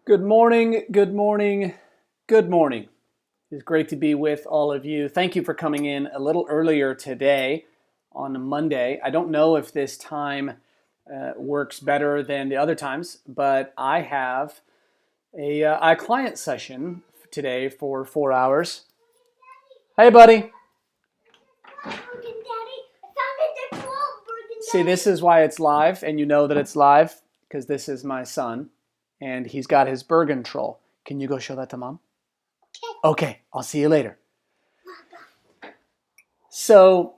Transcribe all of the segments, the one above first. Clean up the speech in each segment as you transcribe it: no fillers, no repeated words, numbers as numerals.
Good morning, good morning, good morning. It's great to be with all of you. Thank you for coming in a little earlier today on a Monday. I don't know if this time works better than the other times, but I have a client session today for 4 hours. Hey, buddy. See, this is why it's live, and you know that it's live because this is my son, and he's got his Bergen troll. Can you go show that to mom? Okay, I'll see you later. So,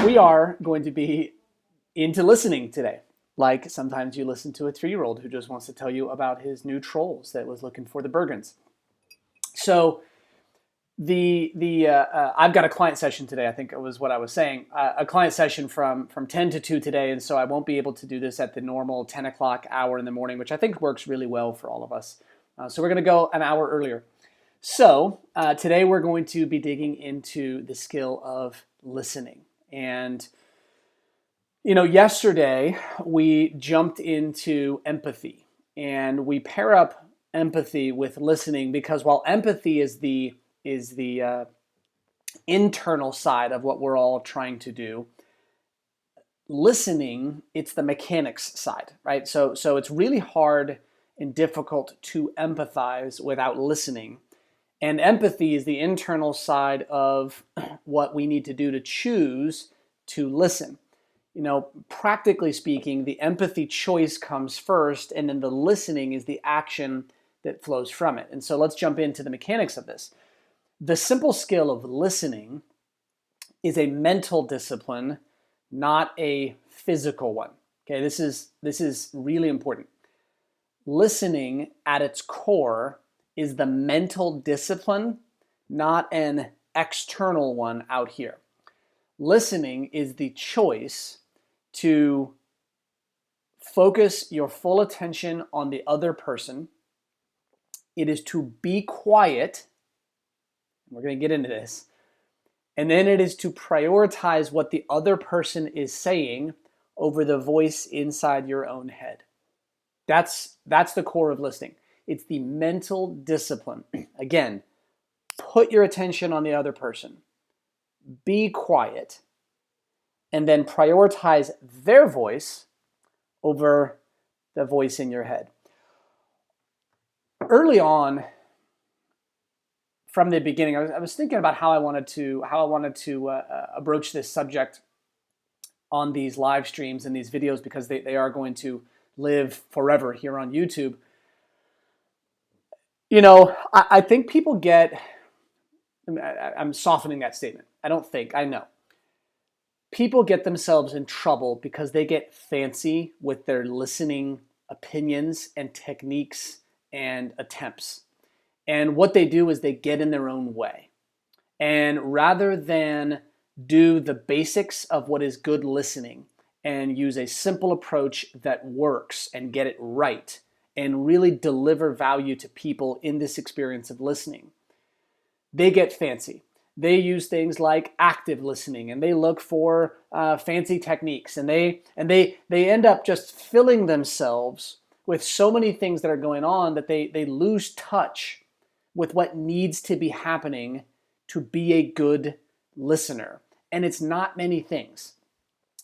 we are going to be into listening today. Like sometimes you listen to a 3-year-old who just wants to tell you about his new trolls that was looking for the Bergens. So, I've got a client session today. I think it was what I was saying. A client session from 10 to 2 today, and so I won't be able to do this at the normal 10 o'clock hour in the morning, which I think works really well for all of us. So we're going to go an hour earlier. So today we're going to be digging into the skill of listening. And, yesterday we jumped into empathy, and we pair up empathy with listening because while empathy is the internal side of what we're all trying to do, listening, it's the mechanics side, right? So it's really hard and difficult to empathize without listening. And empathy is the internal side of what we need to do to choose to listen. Practically speaking, the empathy choice comes first, and then the listening is the action that flows from it. And so let's jump into the mechanics of this. The simple skill of listening is a mental discipline, not a physical one. Okay, this is really important. Listening at its core is the mental discipline, not an external one out here. Listening is the choice to focus your full attention on the other person. It is to be quiet. We're going to get into this. And then it is to prioritize what the other person is saying over the voice inside your own head. That's the core of listening. It's the mental discipline. Again, put your attention on the other person. Be quiet. And then prioritize their voice over the voice in your head. Early on, from the beginning, I was thinking about how I wanted to broach this subject on these live streams and these videos because they are going to live forever here on YouTube. I think people get, I'm softening that statement. I know. People get themselves in trouble because they get fancy with their listening opinions and techniques and attempts. And what they do is they get in their own way. And rather than do the basics of what is good listening and use a simple approach that works and get it right and really deliver value to people in this experience of listening, they get fancy. They use things like active listening, and they look for fancy techniques, and they end up just filling themselves with so many things that are going on that they lose touch with what needs to be happening to be a good listener. And it's not many things.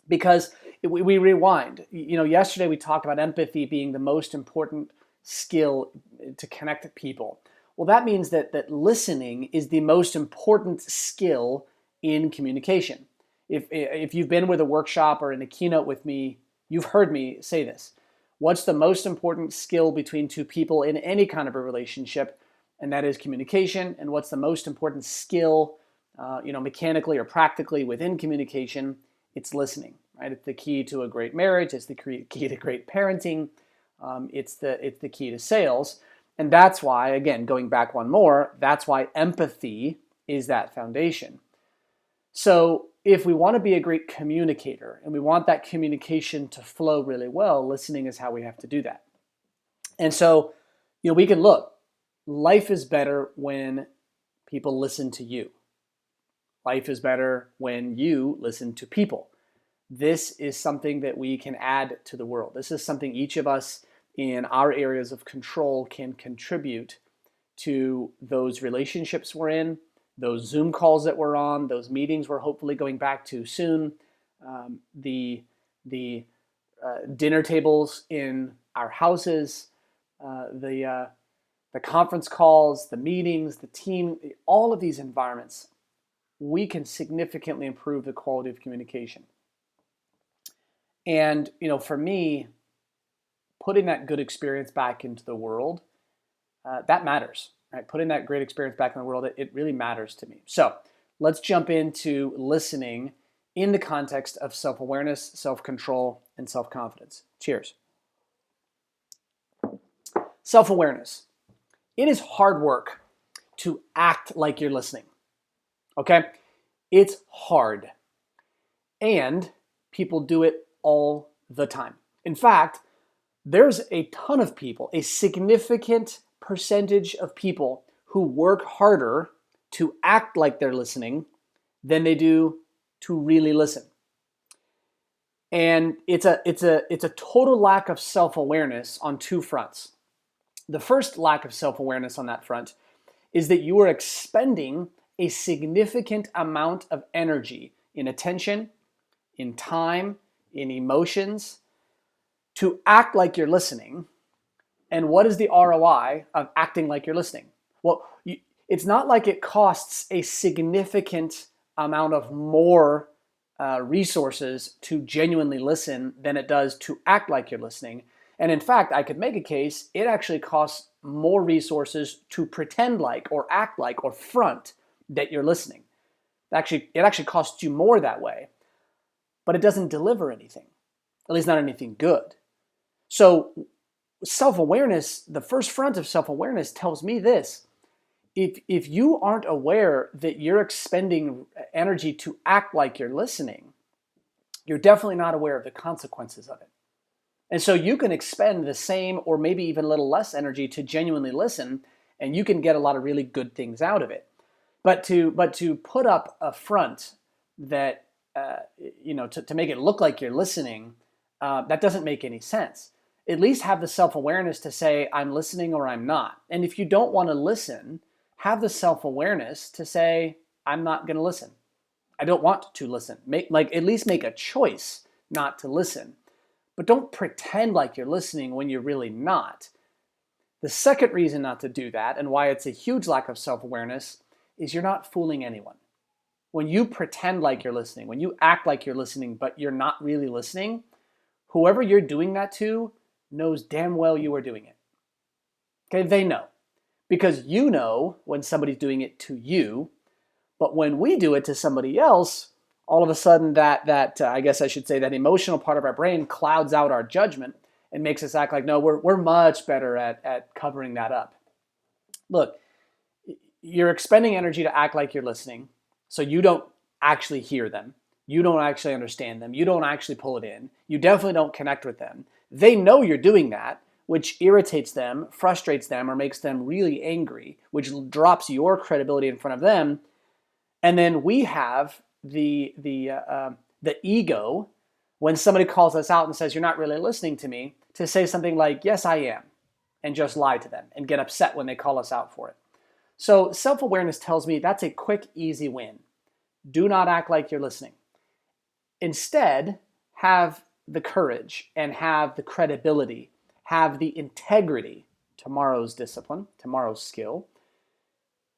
Because we rewind. Yesterday we talked about empathy being the most important skill to connect people. Well, that means that listening is the most important skill in communication. If you've been with a workshop or in a keynote with me, you've heard me say this. What's the most important skill between two people in any kind of a relationship? And that is communication. And what's the most important skill, mechanically or practically within communication? It's listening, right? It's the key to a great marriage. It's the key to great parenting. It's the key to sales. And that's why, again, going back one more, that's why empathy is that foundation. So if we want to be a great communicator and we want that communication to flow really well, listening is how we have to do that. And so, we can look. Life is better when people listen to you. Life is better when you listen to people. This is something that we can add to the world. This is something each of us in our areas of control can contribute to those relationships we're in, those Zoom calls that we're on, those meetings we're hopefully going back to soon, the dinner tables in our houses, the conference calls, the meetings, the team, all of these environments, we can significantly improve the quality of communication. And, for me, putting that good experience back into the world, that matters, right? Putting that great experience back in the world, it really matters to me. So let's jump into listening in the context of self-awareness, self-control, and self-confidence. Cheers. Self-awareness. It is hard work to act like you're listening, okay? It's hard, and people do it all the time. In fact, there's a ton of people, a significant percentage of people who work harder to act like they're listening than they do to really listen. And it's a total lack of self-awareness on two fronts. The first lack of self-awareness on that front is that you are expending a significant amount of energy in attention, in time, in emotions to act like you're listening. And what is the ROI of acting like you're listening? Well, it's not like it costs a significant amount of more resources to genuinely listen than it does to act like you're listening. And in fact, I could make a case, it actually costs more resources to pretend like or act like or front that you're listening. It actually costs you more that way, but it doesn't deliver anything, at least not anything good. So self-awareness, the first front of self-awareness tells me this. If you aren't aware that you're expending energy to act like you're listening, you're definitely not aware of the consequences of it. And so you can expend the same or maybe even a little less energy to genuinely listen, and you can get a lot of really good things out of it. But to put up a front that, to make it look like you're listening, that doesn't make any sense. At least have the self-awareness to say, I'm listening or I'm not. And if you don't want to listen, have the self-awareness to say, I'm not going to listen. I don't want to listen. At least make a choice not to listen. But don't pretend like you're listening when you're really not. The second reason not to do that, and why it's a huge lack of self-awareness, is you're not fooling anyone. When you pretend like you're listening, when you act like you're listening, but you're not really listening, whoever you're doing that to knows damn well you are doing it. Okay, they know. Because you know when somebody's doing it to you, but when we do it to somebody else, all of a sudden that I guess I should say that emotional part of our brain clouds out our judgment and makes us act like, no, we're much better at covering that up. Look, you're expending energy to act like you're listening, so you don't actually hear them. You don't actually understand them. You don't actually pull it in. You definitely don't connect with them. They know you're doing that, which irritates them, frustrates them, or makes them really angry, which drops your credibility in front of them. And then we have the ego when somebody calls us out and says, you're not really listening to me, to say something like, yes, I am, and just lie to them and get upset when they call us out for it. So self-awareness tells me that's a quick, easy win. Do not act like you're listening. Instead, have the courage and have the credibility, have the integrity, tomorrow's discipline, tomorrow's skill,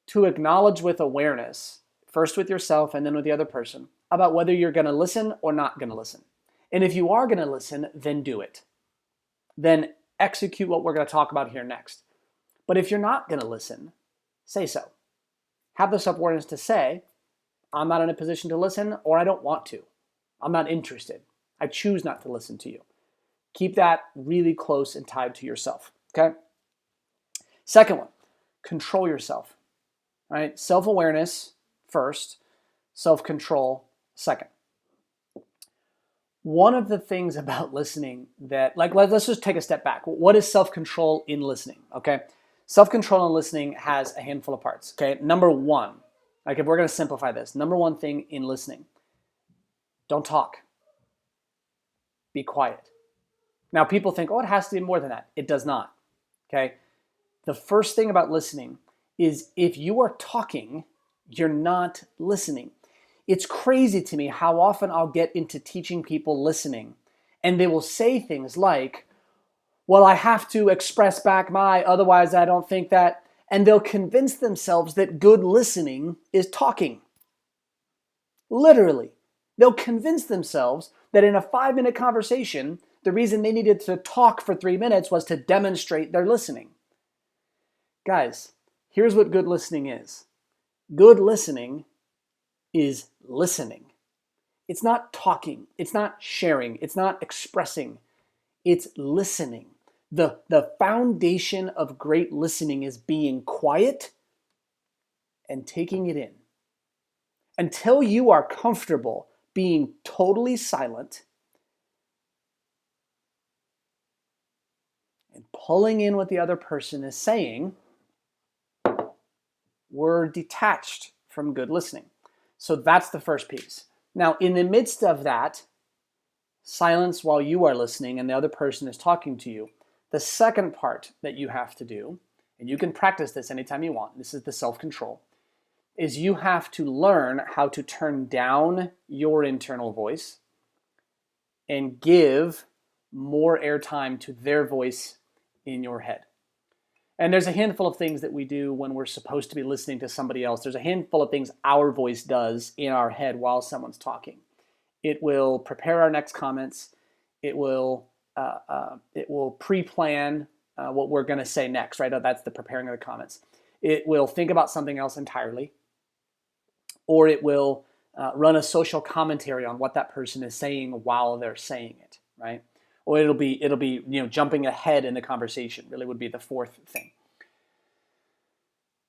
to acknowledge with awareness, first with yourself and then with the other person, about whether you're going to listen or not going to listen. And if you are going to listen, then do it. Then execute what we're going to talk about here next. But if you're not going to listen, say so. Have the self-awareness to say, I'm not in a position to listen, or I don't want to. I'm not interested. I choose not to listen to you. Keep that really close and tied to yourself, okay? Second one, control yourself, right? Self-awareness first, self-control second. One of the things about listening that, let's just take a step back. What is self-control in listening, okay? Self-control in listening has a handful of parts, okay? Number one, if we're going to simplify this, number one thing in listening, don't talk. Be quiet. Now, people think, oh, it has to be more than that. It does not. Okay? The first thing about listening is if you are talking, you're not listening. It's crazy to me how often I'll get into teaching people listening, and they will say things like, well, I have to express back my, otherwise I don't think that, and they'll convince themselves that good listening is talking. Literally. They'll convince themselves that in a 5-minute conversation, the reason they needed to talk for 3 minutes was to demonstrate their listening. Guys, here's what good listening is. Good listening is listening. It's not talking. It's not sharing. It's not expressing. It's listening. The foundation of great listening is being quiet and taking it in. Until you are comfortable being totally silent and pulling in what the other person is saying, we're detached from good listening. So that's the first piece. Now, in the midst of that, silence while you are listening and the other person is talking to you, the second part that you have to do, and you can practice this anytime you want, this is the self-control, is you have to learn how to turn down your internal voice and give more airtime to their voice in your head. And there's a handful of things that we do when we're supposed to be listening to somebody else. There's a handful of things our voice does in our head while someone's talking. It will prepare our next comments. It will pre-plan what we're going to say next, right? That's the preparing of the comments. It will think about something else entirely, or it will run a social commentary on what that person is saying while they're saying it, right? Or it'll be jumping ahead in the conversation. Really would be the fourth thing.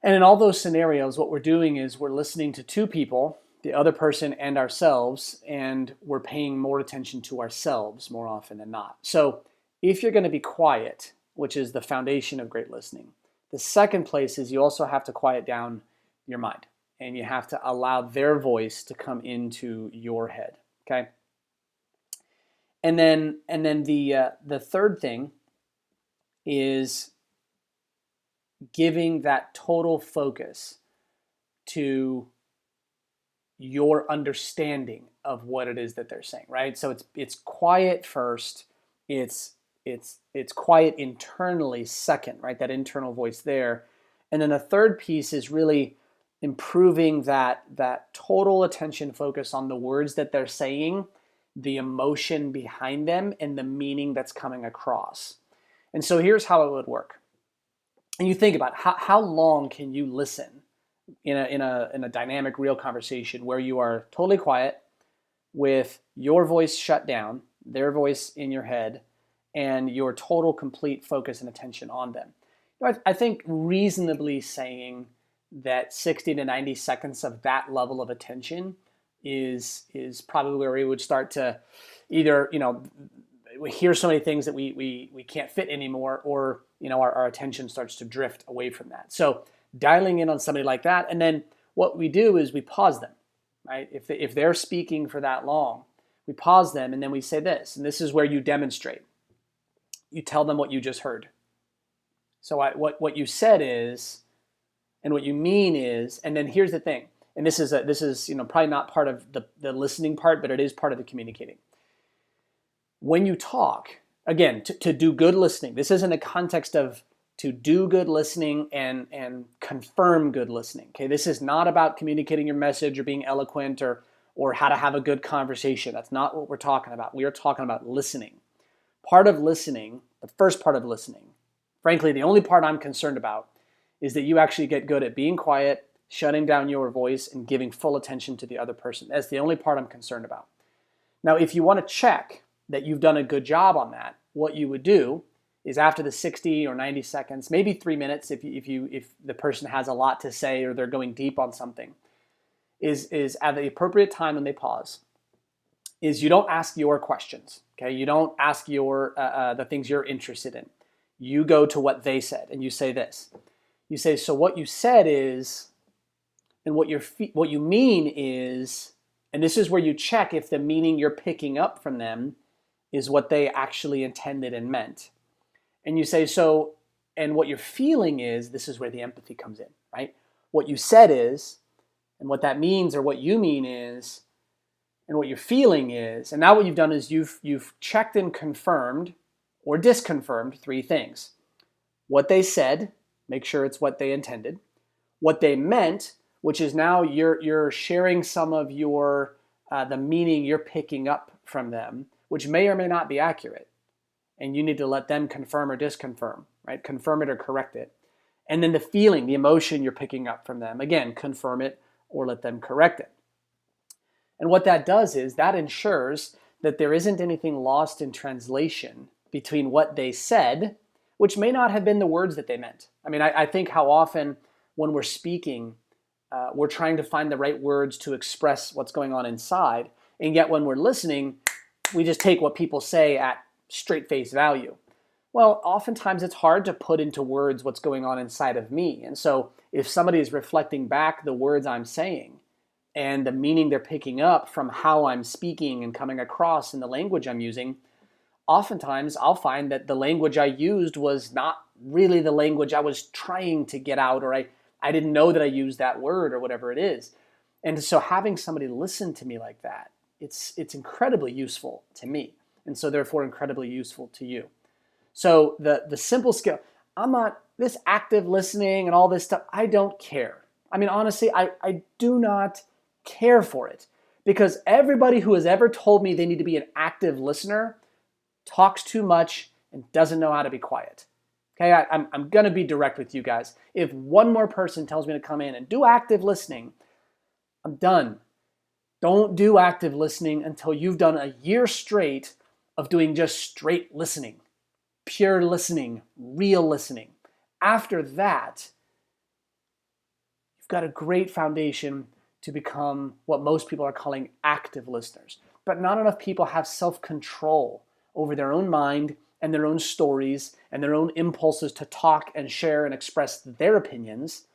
And in all those scenarios, what we're doing is we're listening to two people, the other person and ourselves, and we're paying more attention to ourselves more often than not. So if you're going to be quiet, which is the foundation of great listening, the second place is you also have to quiet down your mind, and you have to allow their voice to come into your head. Okay. And then the third thing is giving that total focus to your understanding of what it is that they're saying, right? So it's quiet first, it's quiet internally second, right? That internal voice there. And then the third piece is really improving that total attention focus on the words that they're saying, the emotion behind them, and the meaning that's coming across. And so here's how it would work. And you think about how long can you listen in a dynamic, real conversation where you are totally quiet with your voice shut down, their voice in your head, and your total, complete focus and attention on them. I think reasonably saying that 60 to 90 seconds of that level of attention is probably where we would start to either, we hear so many things that we can't fit anymore, or, our attention starts to drift away from that. So dialing in on somebody like that, and then what we do is we pause them, right? If they're speaking for that long, we pause them, and then we say this, and this is where you demonstrate. You tell them what you just heard. So what you said is, and what you mean is, and then here's the thing, and this is probably not part of the listening part, but it is part of the communicating. When you talk, again, to do good listening, this is in the context of to do good listening and confirm good listening. Okay, this is not about communicating your message or being eloquent or how to have a good conversation. That's not what we're talking about. We are talking about listening. Part of listening, the first part of listening, frankly, the only part I'm concerned about is that you actually get good at being quiet, shutting down your voice, and giving full attention to the other person. That's the only part I'm concerned about. Now, if you want to check that you've done a good job on that, what you would do is after the 60 or 90 seconds, maybe 3 minutes if the person has a lot to say or they're going deep on something, is at the appropriate time when they pause, is you don't ask your questions, okay? You don't ask the things you're interested in. You go to what they said, and you say this. You say, so what you said is, and what you mean is, and this is where you check if the meaning you're picking up from them is what they actually intended and meant. And you say, so, and what you're feeling is, this is where the empathy comes in, right? What you said is, and what that means, or what you mean is, and what you're feeling is, and now what you've done is you've checked and confirmed or disconfirmed three things. What they said, make sure it's what they intended. What they meant, which is now you're sharing some of your the meaning you're picking up from them, which may or may not be accurate. And you need to let them confirm or disconfirm, right? Confirm it or correct it. And then the feeling, the emotion you're picking up from them, again, confirm it or let them correct it. And what that does is that ensures that there isn't anything lost in translation between what they said, which may not have been the words that they meant. I mean, I think how often when we're speaking, we're trying to find the right words to express what's going on inside. And yet when we're listening, we just take what people say at straight face value. Well, oftentimes it's hard to put into words what's going on inside of me. And so if somebody is reflecting back the words I'm saying and the meaning they're picking up from how I'm speaking and coming across in the language I'm using, oftentimes I'll find that the language I used was not really the language I was trying to get out, or I didn't know that I used that word or whatever it is. And so having somebody listen to me like that, it's incredibly useful to me. And so therefore incredibly useful to you. So the simple skill, I'm not, this active listening and all this stuff, I don't care. I mean, honestly, I do not care for it, because everybody who has ever told me they need to be an active listener talks too much and doesn't know how to be quiet. Okay, I'm going to be direct with you guys. If one more person tells me to come in and do active listening, I'm done. Don't do active listening until you've done a year straight of doing just straight listening, pure listening, real listening. After that, you've got a great foundation to become what most people are calling active listeners. But not enough people have self-control over their own mind and their own stories and their own impulses to talk and share and express their opinions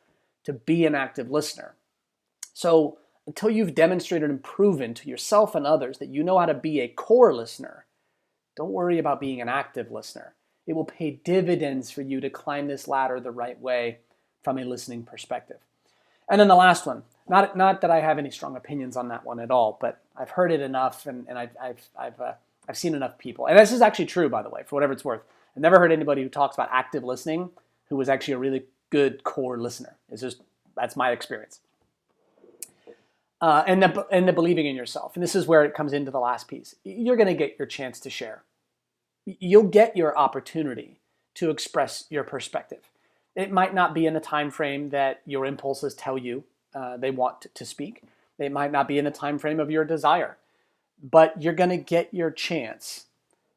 to be an active listener. So until you've demonstrated and proven to yourself and others that you know how to be a core listener, don't worry about being an active listener. It will pay dividends for you to climb this ladder the right way from a listening perspective. And then the last one, not that I have any strong opinions on that one at all, but I've heard it enough, and I've seen enough people. And this is actually true, by the way, for whatever it's worth. I've never heard anybody who talks about active listening who was actually a really good core listener. That's my experience. And the believing in yourself. And this is where it comes into the last piece. You're going to get your chance to share. You'll get your opportunity to express your perspective. It might not be in the time frame that your impulses tell you they want to speak. It might not be in the time frame of your desire. But you're going to get your chance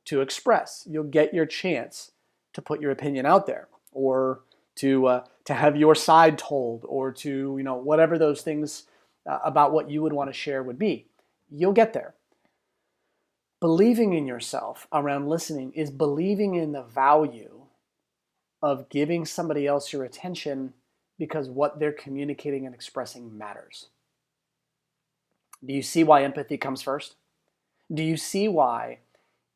to express. You'll get your chance to put your opinion out there, or to have your side told, or to whatever those things about what you would want to share would be. You'll get there. Believing in yourself around listening is believing in the value of giving somebody else your attention because what they're communicating and expressing matters. Do you see why empathy comes first? Do you see why,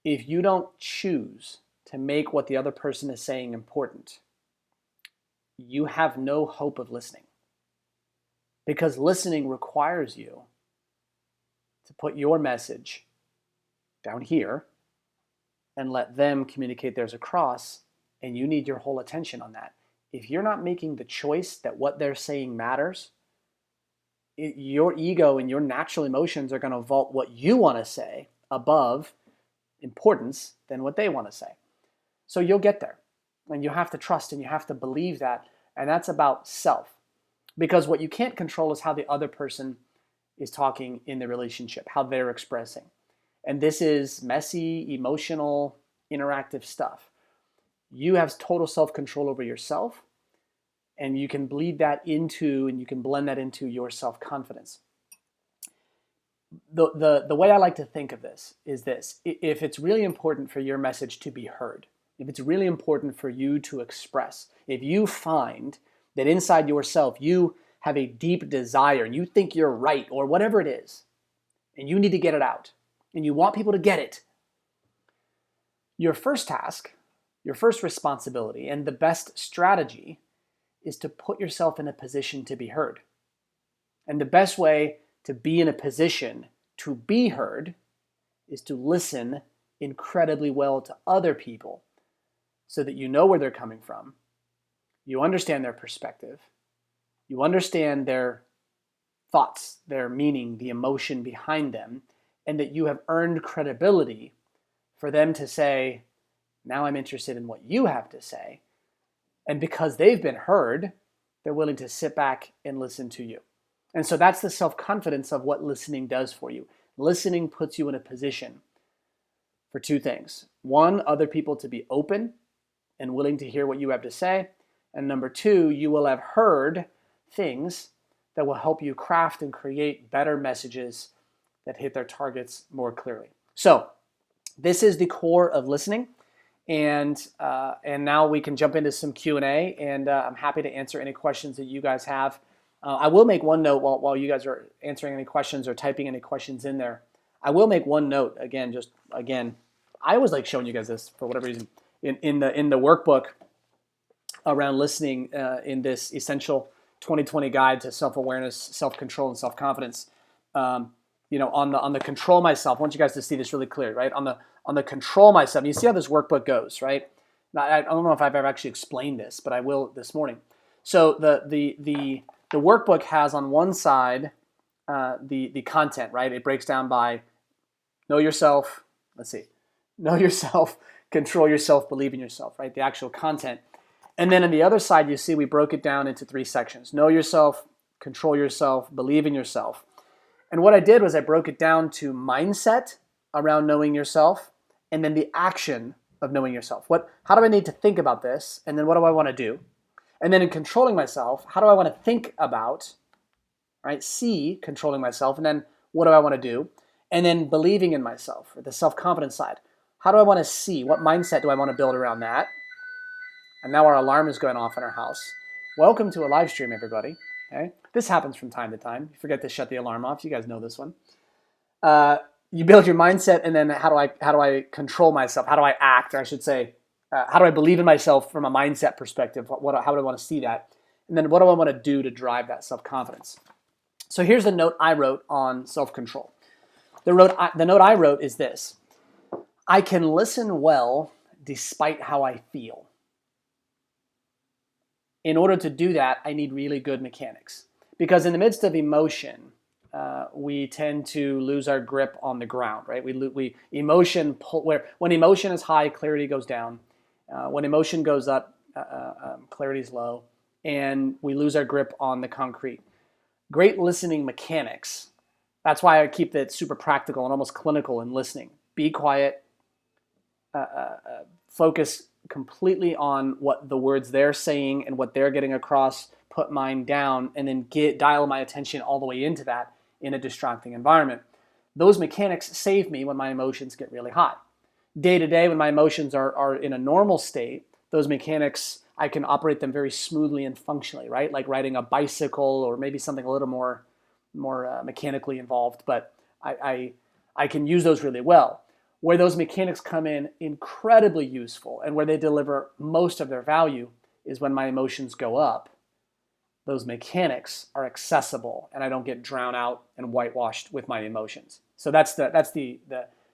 if you don't choose to make what the other person is saying important, you have no hope of listening? Because listening requires you to put your message down here and let them communicate theirs across, and you need your whole attention on that. If you're not making the choice that what they're saying matters, your ego and your natural emotions are going to vault what you want to say above importance than what they want to say. So you'll get there, and you have to trust and you have to believe that, and that's about self. Because what you can't control is how the other person is talking in the relationship, how they're expressing. And this is messy, emotional, interactive stuff. You have total self-control over yourself, and you can bleed that into, and you can blend that into your self-confidence. The way I like to think of this is this. If it's really important for your message to be heard, if it's really important for you to express, if you find that inside yourself you have a deep desire and you think you're right or whatever it is, and you need to get it out, and you want people to get it, Your first task, your first responsibility, and the best strategy is to put yourself in a position to be heard. And the best way to be in a position to be heard is to listen incredibly well to other people so that you know where they're coming from, you understand their perspective, you understand their thoughts, their meaning, the emotion behind them, and that you have earned credibility for them to say, now I'm interested in what you have to say. And because they've been heard, they're willing to sit back and listen to you. And so that's the self-confidence of what listening does for you. Listening puts you in a position for two things. One, other people to be open and willing to hear what you have to say. And number two, you will have heard things that will help you craft and create better messages that hit their targets more clearly. So this is the core of listening. And now we can jump into some Q&A, and I'm happy to answer any questions that you guys have. I will make one note while you guys are answering any questions or typing any questions in there. I will make one note again. I always like showing you guys this for whatever reason. In the workbook around listening, in this essential 2020 guide to self-awareness, self-control, and self-confidence. On the control myself. I want you guys to see this really clear, right? On the control myself. You see how this workbook goes, right? Now, I don't know if I've ever actually explained this, but I will this morning. So the workbook has on one side the content, right? It breaks down by know yourself. Let's see, know yourself, control yourself, believe in yourself, right? The actual content. And then on the other side, you see we broke it down into three sections: know yourself, control yourself, believe in yourself. And what I did was I broke it down to mindset around knowing yourself, and then the action of knowing yourself. How do I need to think about this? And then what do I want to do? And then in controlling myself, how do I want to think about, right? C, controlling myself, and then what do I want to do? And then believing in myself, or the self-confidence side. How do I want to see? What mindset do I want to build around that? And now our alarm is going off in our house. Welcome to a live stream, everybody. Okay? This happens from time to time. You forget to shut the alarm off. You guys know this one. You build your mindset, and then how do I control myself? How do I act? Or I should say, how do I believe in myself from a mindset perspective? How do I want to see that? And then what do I want to do to drive that self-confidence? So here's the note I wrote on self-control. The note I wrote is this: I can listen well despite how I feel. In order to do that, I need really good mechanics. Because in the midst of emotion, we tend to lose our grip on the ground, right? When emotion is high, clarity goes down. When emotion goes up, clarity is low, and we lose our grip on the concrete. Great listening mechanics. That's why I keep it super practical and almost clinical in listening. Be quiet. Focus completely on what the words they're saying and what they're getting across. Put mine down, and then dial my attention all the way into that in a distracting environment. Those mechanics save me when my emotions get really high. Day to day, when my emotions are in a normal state, those mechanics, I can operate them very smoothly and functionally, right? Like riding a bicycle, or maybe something a little more mechanically involved, but I can use those really well. Where those mechanics come in incredibly useful and where they deliver most of their value is when my emotions go up. Those mechanics are accessible, and I don't get drowned out and whitewashed with my emotions. So that's the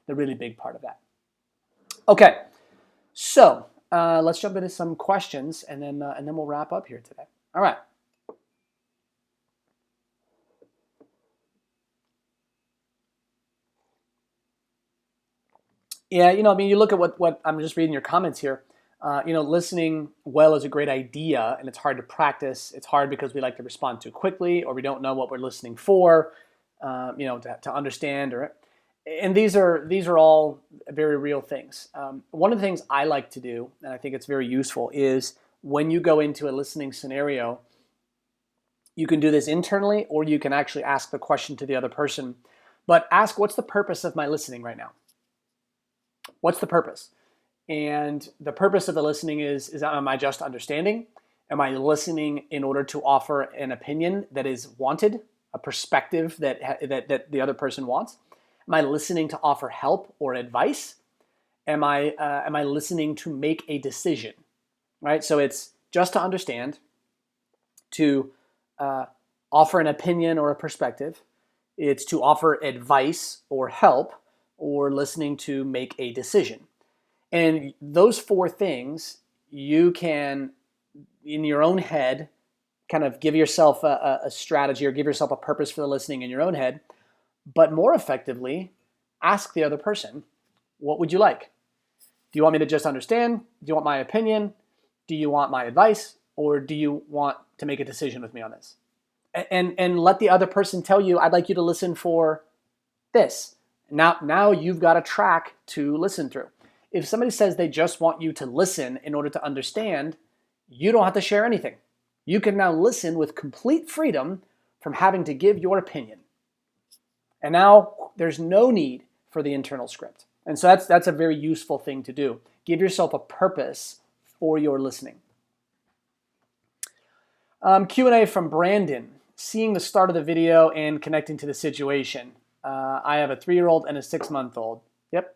really big part of that. Okay, so let's jump into some questions, and then we'll wrap up here today. All right. Yeah, you look at what I'm just reading your comments here. Listening well is a great idea, and it's hard to practice. It's hard because we like to respond too quickly, or we don't know what we're listening for, to understand. And these are all very real things. One of the things I like to do, and I think it's very useful, is when you go into a listening scenario, you can do this internally, or you can actually ask the question to the other person. But ask, what's the purpose of my listening right now? What's the purpose? And the purpose of the listening is am I just understanding? Am I listening in order to offer an opinion that is wanted, a perspective that the other person wants? Am I listening to offer help or advice? Am I listening to make a decision? Right? So it's just to understand, to offer an opinion or a perspective. It's to offer advice or help, or listening to make a decision. And those four things, you can, in your own head, kind of give yourself a strategy or give yourself a purpose for the listening in your own head. But more effectively, ask the other person, what would you like? Do you want me to just understand? Do you want my opinion? Do you want my advice? Or do you want to make a decision with me on this? And let the other person tell you, I'd like you to listen for this. Now you've got a track to listen through. If somebody says they just want you to listen in order to understand, you don't have to share anything. You can now listen with complete freedom from having to give your opinion. And now there's no need for the internal script. And so that's a very useful thing to do. Give yourself a purpose for your listening. Q&A from Brandon. Seeing the start of the video and connecting to the situation. I have a 3-year-old and a 6-month-old. Yep.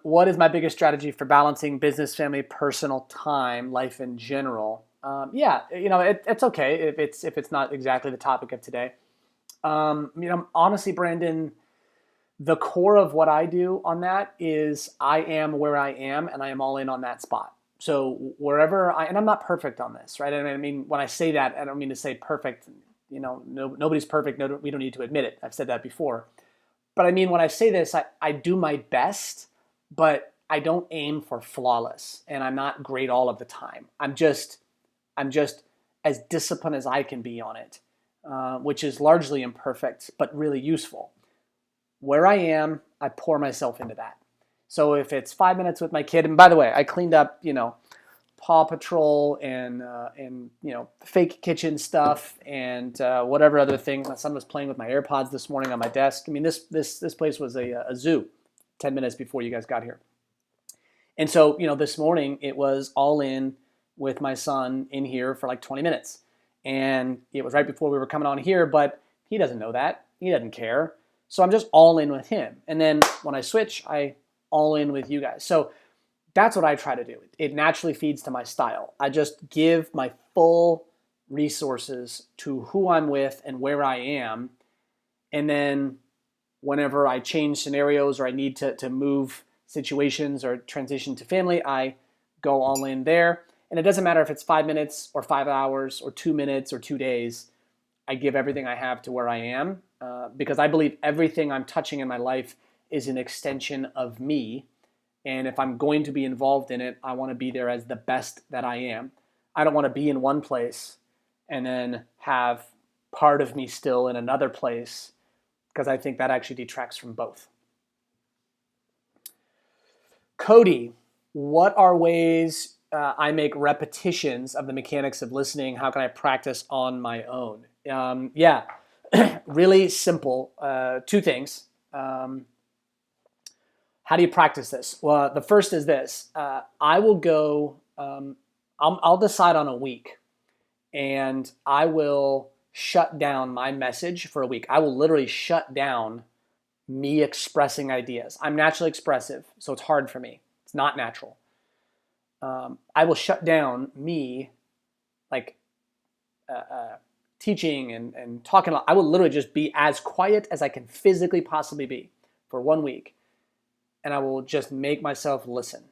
What is my biggest strategy for balancing business, family, personal time, life in general? It's okay if it's not exactly the topic of today. Honestly, Brandon, the core of what I do on that is I am where I am and I am all in on that spot. So wherever and I'm not perfect on this, right? I mean, when I say that, I don't mean to say perfect, nobody's perfect. No, we don't need to admit it. I've said that before. But I mean, when I say this, I do my best, but I don't aim for flawless, and I'm not great all of the time. I'm just as disciplined as I can be on it, which is largely imperfect, but really useful. Where I am, I pour myself into that. So if it's 5 minutes with my kid, and by the way, I cleaned up, Paw Patrol and fake kitchen stuff and whatever other things. My son was playing with my AirPods this morning on my desk. I mean, this place was a zoo 10 minutes before you guys got here. And so, this morning it was all in with my son in here for like 20 minutes. And it was right before we were coming on here, but he doesn't know that. He doesn't care. So I'm just all in with him. And then when I switch, I all in with you guys. So that's what I try to do. It naturally feeds to my style. I just give my full resources to who I'm with and where I am. And then whenever I change scenarios or I need to move situations or transition to family, I go all in there. And it doesn't matter if it's 5 minutes or 5 hours or 2 minutes or 2 days. I give everything I have to where I am because I believe everything I'm touching in my life is an extension of me. And if I'm going to be involved in it, I want to be there as the best that I am. I don't want to be in one place and then have part of me still in another place, because I think that actually detracts from both. Cody, what are ways I make repetitions of the mechanics of listening? How can I practice on my own? Really simple. 2 things. How do you practice this? Well, the first is this. I will go, I'll decide on a week, and I will shut down my message for a week. I will literally shut down me expressing ideas. I'm naturally expressive, so it's hard for me. It's not natural. I will shut down me, teaching and talking. I will literally just be as quiet as I can physically possibly be for 1 week. And I will just make myself listen.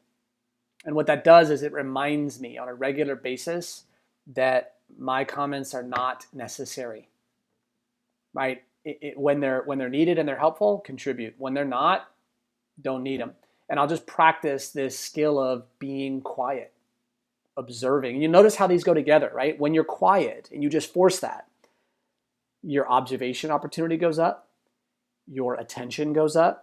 And what that does is it reminds me on a regular basis that my comments are not necessary, right? When they're needed and they're helpful, contribute. When they're not, don't need them. And I'll just practice this skill of being quiet, observing. And you notice how these go together, right? When you're quiet and you just force that, your observation opportunity goes up, your attention goes up,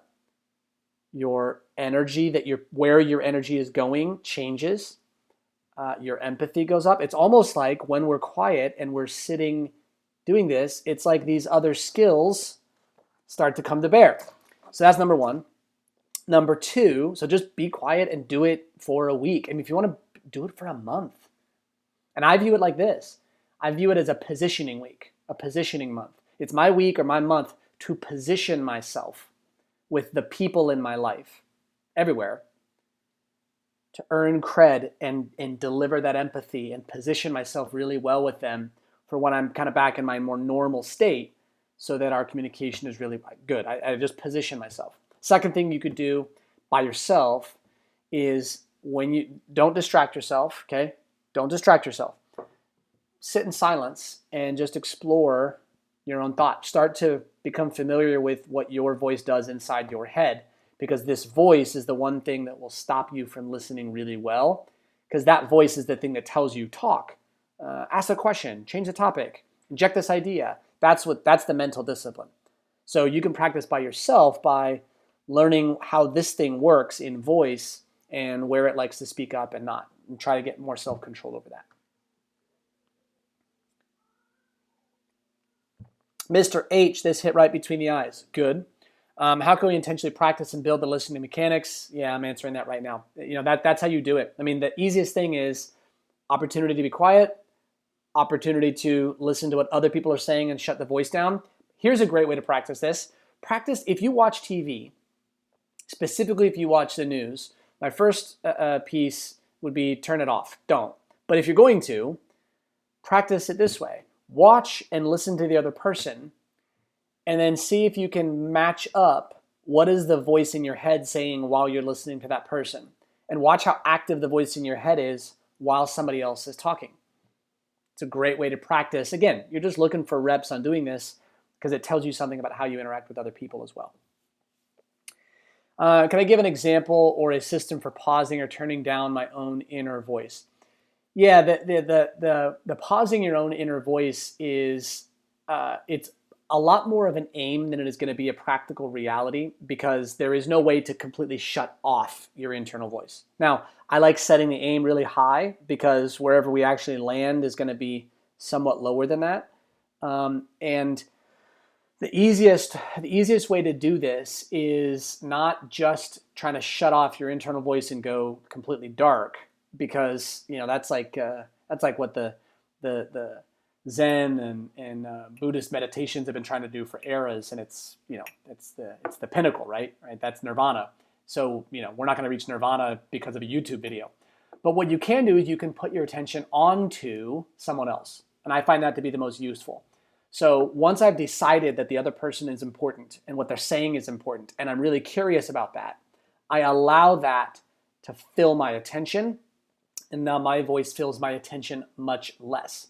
your energy, where your energy is going changes, your empathy goes up. It's almost like when we're quiet and we're sitting doing this, it's like these other skills start to come to bear. So that's number 1. Number 2, so just be quiet and do it for a week. I mean, if you want to do it for a month. And I view it like this. I view it as a positioning week, a positioning month. It's my week or my month to position myself with the people in my life. everywhere to earn cred and deliver that empathy and position myself really well with them for when I'm kind of back in my more normal state so that our communication is really good. I just position myself. Second thing you could do by yourself is when you don't distract yourself, okay? Don't distract yourself. Sit in silence and just explore your own thoughts. Start to become familiar with what your voice does inside your head, because this voice is the one thing that will stop you from listening really well, because that voice is the thing that tells you talk, ask a question, change the topic, inject this idea. That's the mental discipline. So you can practice by yourself by learning how this thing works in voice and where it likes to speak up and not, and try to get more self-control over that. Mr. H, this hit right between the eyes. Good. How can we intentionally practice and build the listening mechanics? Yeah, I'm answering that right now. That's how you do it. I mean, the easiest thing is opportunity to be quiet, opportunity to listen to what other people are saying and shut the voice down. Here's a great way to practice this. Practice if you watch TV, specifically if you watch the news. My first piece would be turn it off. Don't. But if you're going to, practice it this way. Watch and listen to the other person, and then see if you can match up what is the voice in your head saying while you're listening to that person. And watch how active the voice in your head is while somebody else is talking. It's a great way to practice. Again, you're just looking for reps on doing this because it tells you something about how you interact with other people as well. Can I give an example or a system for pausing or turning down my own inner voice? Yeah, the pausing your own inner voice is it's a lot more of an aim than it is going to be a practical reality, because there is no way to completely shut off your internal voice. Now, I like setting the aim really high because wherever we actually land is going to be somewhat lower than that. And the easiest way to do this is not just trying to shut off your internal voice and go completely dark, because that's like what the Zen and Buddhist meditations have been trying to do for eras, and it's the pinnacle, right? That's nirvana. So we're not going to reach nirvana because of a YouTube video. But what you can do is you can put your attention onto someone else, and I find that to be the most useful. So once I've decided that the other person is important and what they're saying is important, and I'm really curious about that, I allow that to fill my attention, and now my voice fills my attention much less.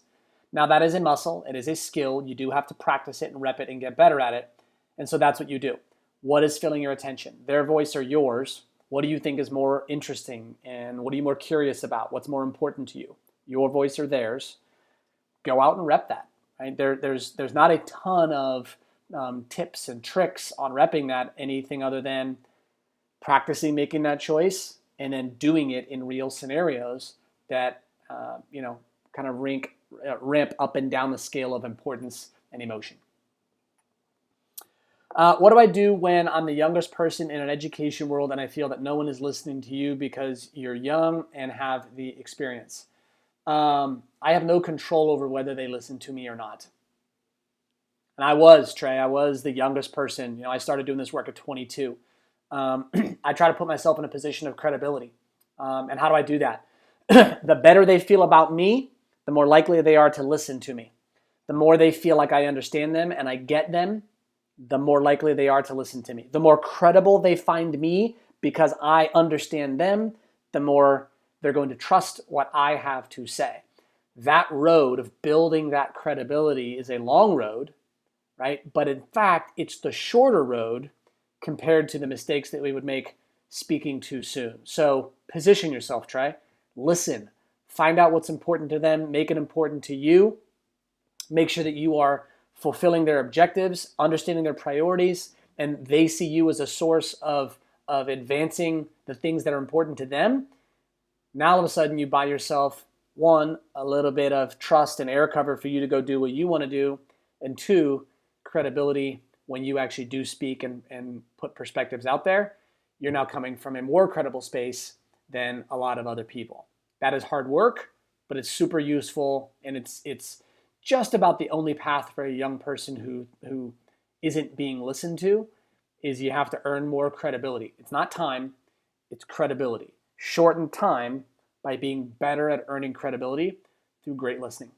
Now that is a muscle, it is a skill, you do have to practice it and rep it and get better at it, and so that's what you do. What is filling your attention? Their voice or yours? What do you think is more interesting, and what are you more curious about? What's more important to you? Your voice or theirs? Go out and rep that. Right? There's not a ton of tips and tricks on repping that, anything other than practicing making that choice and then doing it in real scenarios that kind of ramp up and down the scale of importance and emotion. What do I do when I'm the youngest person in an education world and I feel that no one is listening to you because you're young and have the experience? I have no control over whether they listen to me or not. And I was the youngest person. I started doing this work at 22. I try to put myself in a position of credibility. And how do I do that? The better they feel about me, the more likely they are to listen to me. The more they feel like I understand them and I get them, the more likely they are to listen to me. The more credible they find me because I understand them, the more they're going to trust what I have to say. That road of building that credibility is a long road, right? But in fact, it's the shorter road compared to the mistakes that we would make speaking too soon. So position yourself, Trey. Listen. Find out what's important to them. Make it important to you. Make sure that you are fulfilling their objectives, understanding their priorities, and they see you as a source of advancing the things that are important to them. Now all of a sudden you buy yourself, one, a little bit of trust and air cover for you to go do what you want to do, and two, credibility when you actually do speak and put perspectives out there. You're now coming from a more credible space than a lot of other people. That is hard work, but it's super useful, and it's just about the only path for a young person who isn't being listened to is you have to earn more credibility. It's not time, It's credibility. Shorten time by being better at earning credibility through great listening.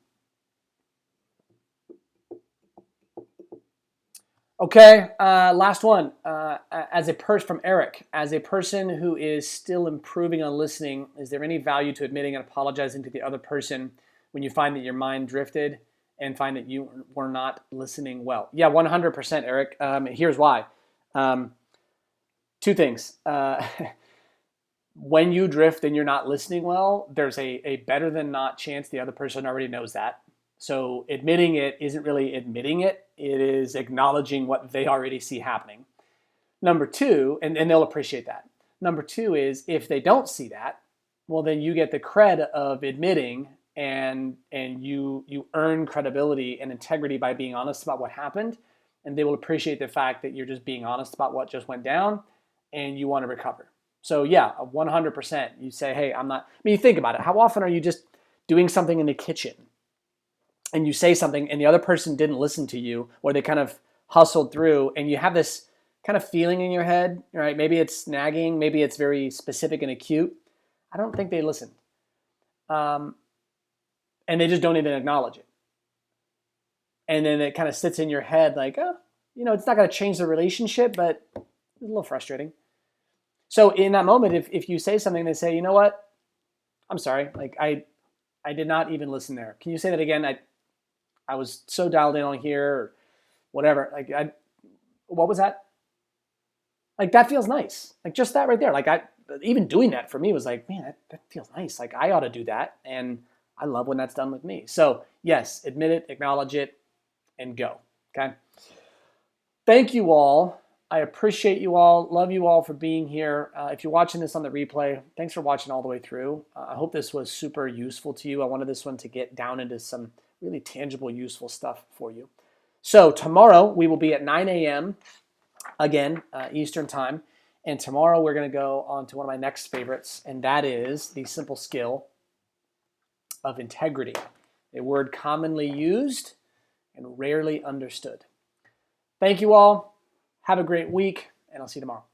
Okay, last one. From Eric, as a person who is still improving on listening, is there any value to admitting and apologizing to the other person when you find that your mind drifted and find that you were not listening well? Yeah, 100%, Eric. Here's why. Two things. When you drift and you're not listening well, there's a better than not chance the other person already knows that. So admitting it isn't really admitting it. It is acknowledging what they already see happening. Number two, and they'll appreciate that. Number two is if they don't see that, well, then you get the cred of admitting and you earn credibility and integrity by being honest about what happened. And they will appreciate the fact that you're just being honest about what just went down and you want to recover. So yeah, 100%. You say, hey, I'm not, I mean, you think about it. How often are you just doing something in the kitchen and you say something and the other person didn't listen to you, or they kind of hustled through, and you have this kind of feeling in your head, right? Maybe it's nagging, maybe it's very specific and acute. I don't think they listened. And they just don't even acknowledge it. And then it kind of sits in your head like, oh, it's not going to change the relationship, but it's a little frustrating. So in that moment, if you say something, they say, you know what? I'm sorry. Like I did not even listen there. Can you say that again? I was so dialed in on here or whatever. Like what was that? Like that feels nice. Like just that right there. Like even doing that for me was like, man, that feels nice. Like I ought to do that. And I love when that's done with me. So yes, admit it, acknowledge it, and go. Okay. Thank you all. I appreciate you all. Love you all for being here. If you're watching this on the replay, thanks for watching all the way through. I hope this was super useful to you. I wanted this one to get down into some really tangible, useful stuff for you. So tomorrow we will be at 9 a.m. again, Eastern time. And tomorrow we're going to go on to one of my next favorites, and that is the simple skill of integrity, a word commonly used and rarely understood. Thank you all. Have a great week, and I'll see you tomorrow.